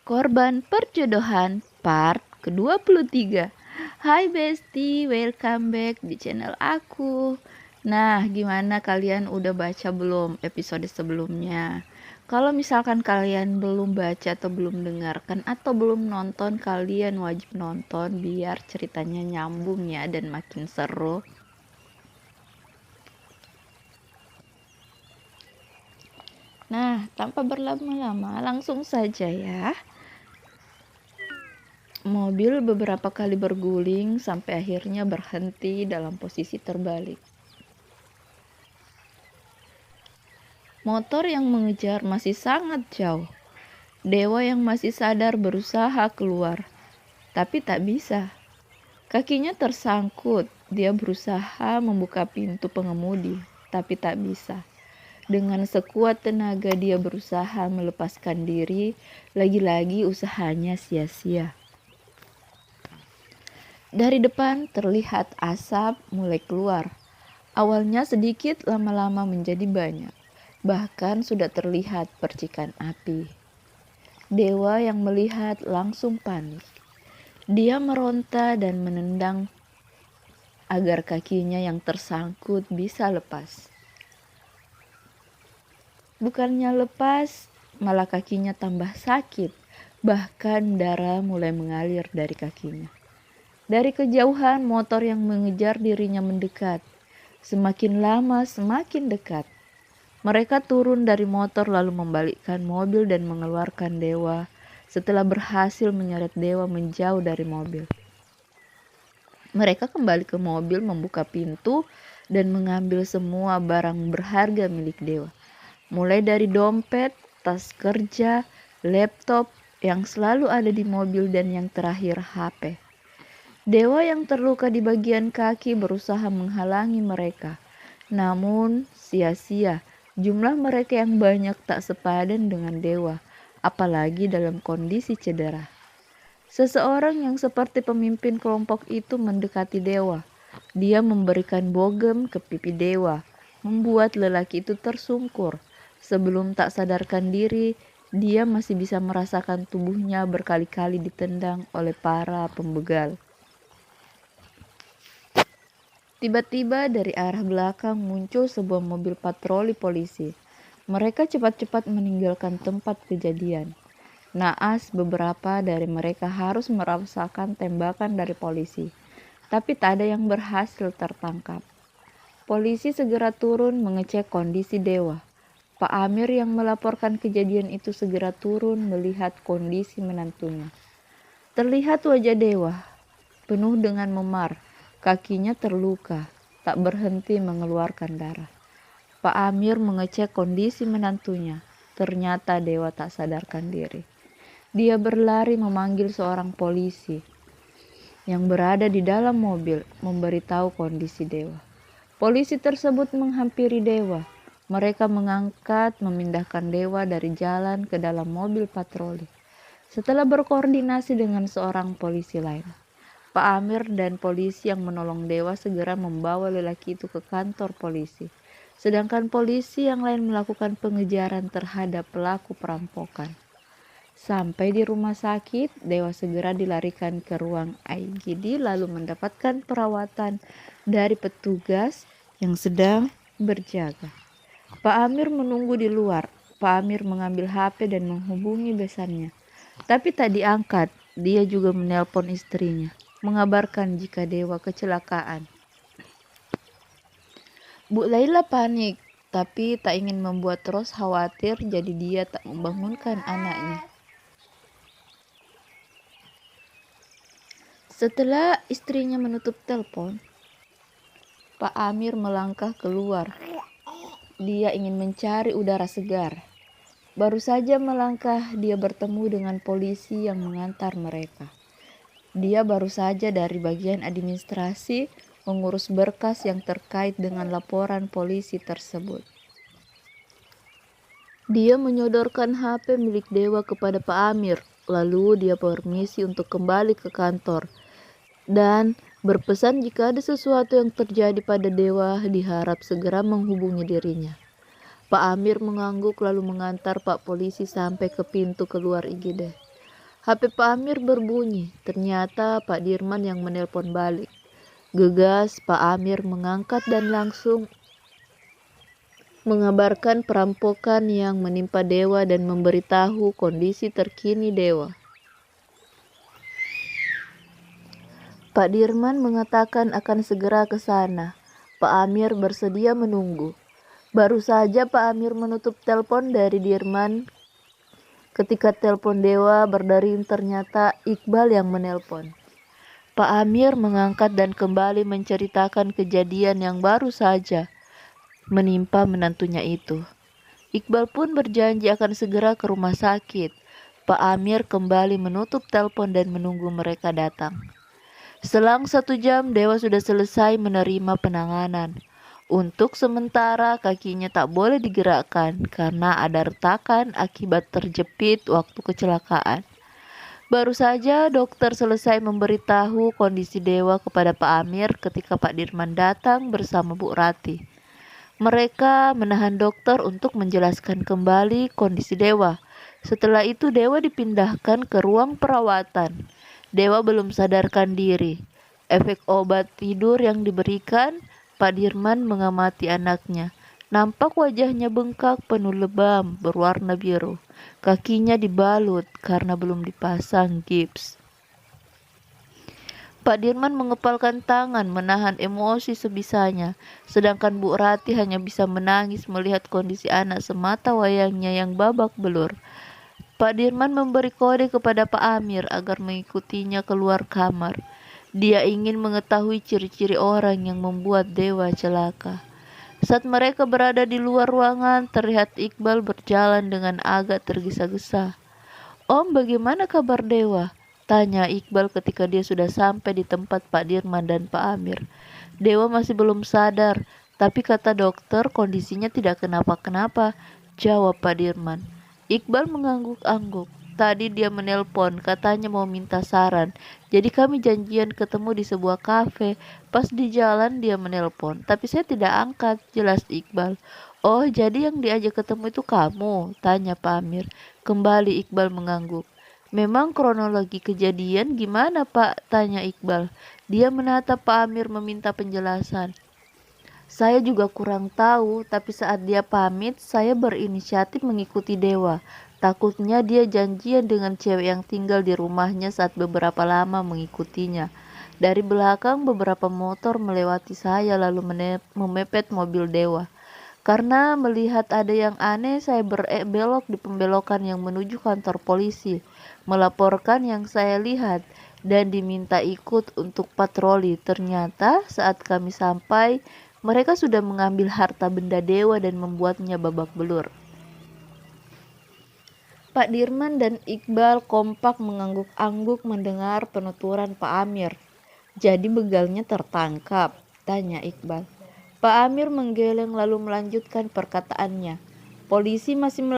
Korban Perjodohan part ke-23. Hai Besti, welcome back di channel aku. Nah, gimana kalian udah baca belum episode sebelumnya? Kalau misalkan kalian belum baca atau belum dengarkan atau belum nonton, kalian wajib nonton biar ceritanya nyambung ya dan makin seru. Nah, tanpa berlama-lama, langsung saja ya. Mobil beberapa kali berguling sampai akhirnya berhenti dalam posisi terbalik. Motor yang mengejar masih sangat jauh. Dewa yang masih sadar berusaha keluar, tapi tak bisa. Kakinya tersangkut. Dia berusaha membuka pintu pengemudi, tapi tak bisa. Dengan sekuat tenaga dia berusaha melepaskan diri, lagi-lagi usahanya sia-sia. Dari depan terlihat asap mulai keluar. Awalnya sedikit, lama-lama menjadi banyak. Bahkan sudah terlihat percikan api. Dewa yang melihat langsung panik. Dia meronta dan menendang agar kakinya yang tersangkut bisa lepas. Bukannya lepas, malah kakinya tambah sakit. Bahkan darah mulai mengalir dari kakinya. Dari kejauhan, motor yang mengejar dirinya mendekat. Semakin lama, semakin dekat. Mereka turun dari motor lalu membalikkan mobil dan mengeluarkan Dewa setelah berhasil menyeret Dewa menjauh dari mobil. Mereka kembali ke mobil, membuka pintu, dan mengambil semua barang berharga milik Dewa. Mulai dari dompet, tas kerja, laptop yang selalu ada di mobil, dan yang terakhir HP. Dewa yang terluka di bagian kaki berusaha menghalangi mereka. Namun sia-sia, jumlah mereka yang banyak tak sepadan dengan Dewa, apalagi dalam kondisi cedera. Seseorang yang seperti pemimpin kelompok itu mendekati Dewa. Dia memberikan bogem ke pipi Dewa, membuat lelaki itu tersungkur. Sebelum tak sadarkan diri, dia masih bisa merasakan tubuhnya berkali-kali ditendang oleh para pembegal. Tiba-tiba dari arah belakang muncul sebuah mobil patroli polisi. Mereka cepat-cepat meninggalkan tempat kejadian. Naas beberapa dari mereka harus merasakan tembakan dari polisi, tapi tak ada yang berhasil tertangkap. Polisi segera turun mengecek kondisi Dewa. Pak Amir yang melaporkan kejadian itu segera turun melihat kondisi menantunya. Terlihat wajah Dewa penuh dengan memar, kakinya terluka, tak berhenti mengeluarkan darah. Pak Amir mengecek kondisi menantunya. Ternyata Dewa tak sadarkan diri. Dia berlari memanggil seorang polisi yang berada di dalam mobil, memberitahu kondisi Dewa. Polisi tersebut menghampiri Dewa. Mereka mengangkat, memindahkan Dewa dari jalan ke dalam mobil patroli. Setelah berkoordinasi dengan seorang polisi lain, Pak Amir dan polisi yang menolong Dewa segera membawa lelaki itu ke kantor polisi. Sedangkan polisi yang lain melakukan pengejaran terhadap pelaku perampokan. Sampai di rumah sakit, Dewa segera dilarikan ke ruang IGD lalu mendapatkan perawatan dari petugas yang sedang berjaga. Pak Amir menunggu di luar. Pak Amir mengambil HP dan menghubungi besannya. Tapi tak diangkat. Dia juga menelpon istrinya, mengabarkan jika Dewa kecelakaan. Bu Laila panik, tapi tak ingin membuat Ros khawatir, jadi dia tak membangunkan anaknya. Setelah istrinya menutup telepon, Pak Amir melangkah keluar. Dia ingin mencari udara segar. Baru saja melangkah, dia bertemu dengan polisi yang mengantar mereka. Dia baru saja dari bagian administrasi mengurus berkas yang terkait dengan laporan polisi tersebut. Dia menyodorkan HP milik Dewa kepada Pak Amir, lalu dia permisi untuk kembali ke kantor dan berpesan jika ada sesuatu yang terjadi pada Dewa diharap segera menghubungi dirinya. Pak Amir mengangguk lalu mengantar Pak Polisi sampai ke pintu keluar IGD. HP Pak Amir berbunyi. Ternyata Pak Dirman yang menelpon balik. Gegas, Pak Amir mengangkat dan langsung mengabarkan perampokan yang menimpa Dewa dan memberitahu kondisi terkini Dewa. Pak Dirman mengatakan akan segera ke sana. Pak Amir bersedia menunggu. Baru saja Pak Amir menutup telepon dari Dirman. Ketika telepon Dewa berdering, ternyata Iqbal yang menelpon. Pak Amir mengangkat dan kembali menceritakan kejadian yang baru saja menimpa menantunya itu. Iqbal pun berjanji akan segera ke rumah sakit. Pak Amir kembali menutup telepon dan menunggu mereka datang. Selang 1 jam, Dewa sudah selesai menerima penanganan. Untuk sementara kakinya tak boleh digerakkan karena ada retakan akibat terjepit waktu kecelakaan. Baru saja dokter selesai memberitahu kondisi Dewa kepada Pak Amir ketika Pak Dirman datang bersama Bu Rati. Mereka menahan dokter untuk menjelaskan kembali kondisi Dewa. Setelah itu Dewa dipindahkan ke ruang perawatan. Dewa belum sadarkan diri. Efek obat tidur yang diberikan, Pak Dirman mengamati anaknya. Nampak wajahnya bengkak penuh lebam berwarna biru. Kakinya dibalut karena belum dipasang gips. Pak Dirman mengepalkan tangan menahan emosi sebisanya, sedangkan Bu Rati hanya bisa menangis melihat kondisi anak semata wayangnya yang babak belur. Pak Dirman memberi kode kepada Pak Amir agar mengikutinya keluar kamar. Dia ingin mengetahui ciri-ciri orang yang membuat Dewa celaka. Saat mereka berada di luar ruangan, terlihat Iqbal berjalan dengan agak tergesa-gesa. "Om, bagaimana kabar Dewa?" tanya Iqbal ketika dia sudah sampai di tempat Pak Dirman dan Pak Amir. "Dewa masih belum sadar, tapi kata dokter kondisinya tidak kenapa-kenapa," jawab Pak Dirman. Iqbal mengangguk-angguk. "Tadi dia menelpon, katanya mau minta saran. Jadi kami janjian ketemu di sebuah kafe. Pas di jalan dia menelpon, tapi saya tidak angkat," jelas Iqbal. "Oh, jadi yang diajak ketemu itu kamu?" tanya Pak Amir. Kembali Iqbal mengangguk. "Memang kronologi kejadian gimana, Pak?" tanya Iqbal. Dia menatap Pak Amir meminta penjelasan. "Saya juga kurang tahu, tapi saat dia pamit, saya berinisiatif mengikuti Dewa. Takutnya dia janjian dengan cewek yang tinggal di rumahnya saat beberapa lama mengikutinya. Dari belakang beberapa motor melewati saya lalu memepet mobil Dewa. Karena melihat ada yang aneh, saya berbelok di pembelokan yang menuju kantor polisi, melaporkan yang saya lihat, dan diminta ikut untuk patroli. Ternyata saat kami sampai, mereka sudah mengambil harta benda Dewa dan membuatnya babak belur." Pak Dirman dan Iqbal kompak mengangguk-angguk mendengar penuturan Pak Amir. "Jadi begalnya tertangkap?" tanya Iqbal. Pak Amir menggeleng lalu melanjutkan perkataannya. "Polisi masih